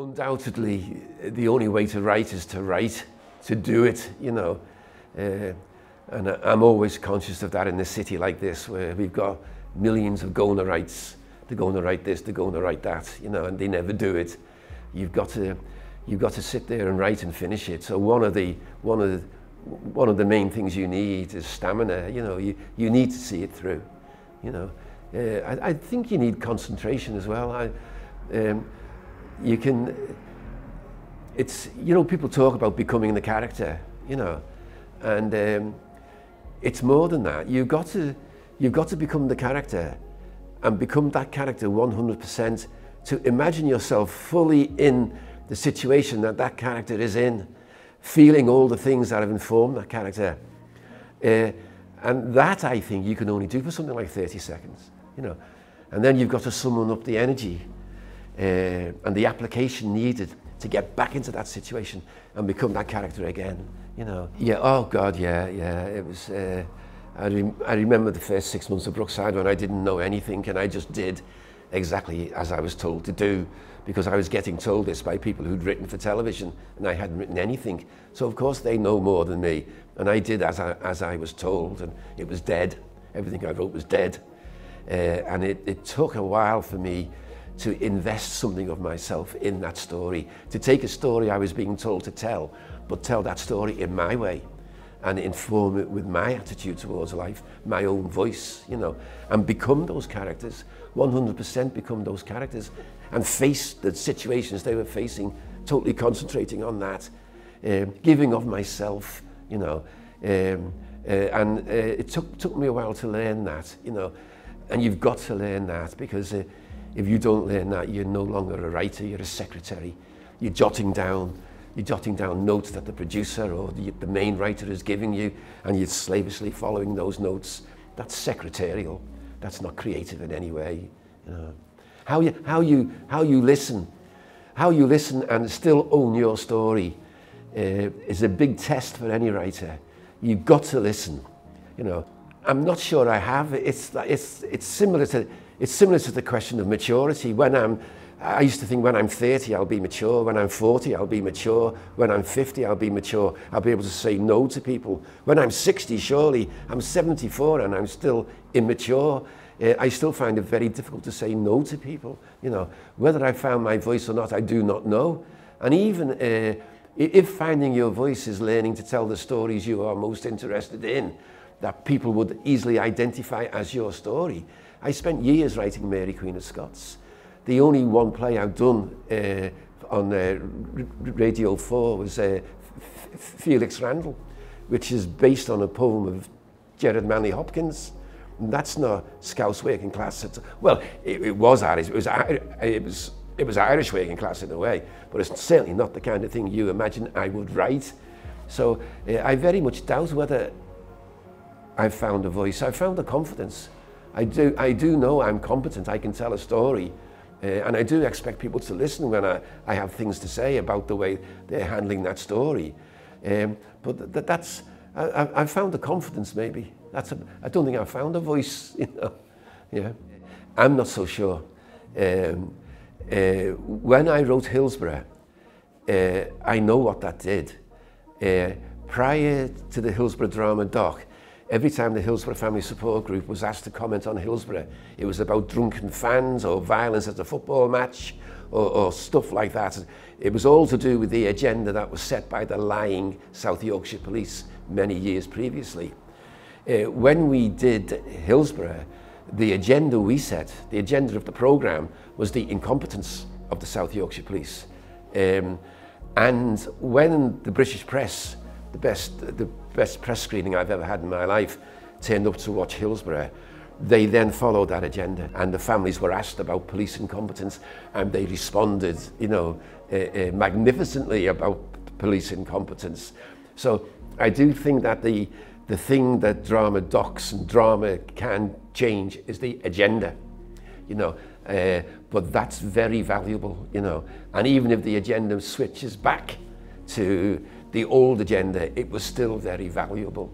Undoubtedly, the only way to write is to write, to do it, you know. And I'm always conscious of that in a city like this, where we've got millions of going-to writes. They're going to write this, they're going to write that, you know, and they never do it. You've got to sit there and write and finish it. So one of the main things you need is stamina. You know, you need to see it through. You know, I think you need concentration as well. You can. It's, you know, people talk about becoming the character. You know, and it's more than that. You've got to become the character, and become that character 100%. To imagine yourself fully in the situation that that character is in, feeling all the things that have informed that character. And that, I think, you can only do for something like 30 seconds, you know. And then you've got to summon up the energy and the application needed to get back into that situation and become that character again, you know. Yeah, oh God, yeah. It was, I remember the first 6 months of Brookside when I didn't know anything, and I just did exactly as I was told to do, because I was getting told this by people who'd written for television and I hadn't written anything. So of course they know more than me, and I did as I was told, and it was dead. Everything I wrote was dead. And it took a while for me to invest something of myself in that story, to take a story I was being told to tell, but tell that story in my way and inform it with my attitude towards life, my own voice, you know, and become those characters, 100% become those characters, and face the situations they were facing, totally concentrating on that, giving of myself, you know, and it took me a while to learn that, you know, and you've got to learn that, because if you don't learn that, you're no longer a writer, you're a secretary. You're jotting down notes that the producer or the main writer is giving you, and you're slavishly following those notes. That's secretarial. That's not creative in any way. You know. How you listen and still own your story is a big test for any writer. You've got to listen. You know, I'm not sure I have. It's similar to the question of maturity. I used to think when I'm 30, I'll be mature. When I'm 40, I'll be mature. When I'm 50, I'll be mature. I'll be able to say no to people. When I'm 60, surely, I'm 74 and I'm still immature. I still find it very difficult to say no to people. You know, whether I found my voice or not, I do not know. And even if finding your voice is learning to tell the stories you are most interested in, that people would easily identify as your story. I spent years writing Mary Queen of Scots. The only one play I've done on Radio 4 was Felix Randall, which is based on a poem of Gerard Manley Hopkins. And that's not Scouse working class. Well, it was Irish. It was Irish working class in a way, but it's certainly not the kind of thing you imagine I would write. So I very much doubt whether I've found a voice. I've found a confidence. I do know I'm competent. I can tell a story. And I do expect people to listen when I have things to say about the way they're handling that story. But I've found a confidence, maybe. I don't think I've found a voice, you know. Yeah. I'm not so sure. When I wrote Hillsborough, I know what that did. Prior to the Hillsborough drama doc, every time the Hillsborough Family Support Group was asked to comment on Hillsborough, it was about drunken fans or violence at a football match or stuff like that. It was all to do with the agenda that was set by the lying South Yorkshire police many years previously. When we did Hillsborough, the agenda we set, the agenda of the programme, was the incompetence of the South Yorkshire police. And when the British press, the best press screening I've ever had in my life, turned up to watch Hillsborough, they then followed that agenda, and the families were asked about police incompetence, and they responded, you know, magnificently about police incompetence. So I do think that the thing that drama docs and drama can change is the agenda, you know, but that's very valuable, you know, and even if the agenda switches back to the old agenda, it was still very valuable.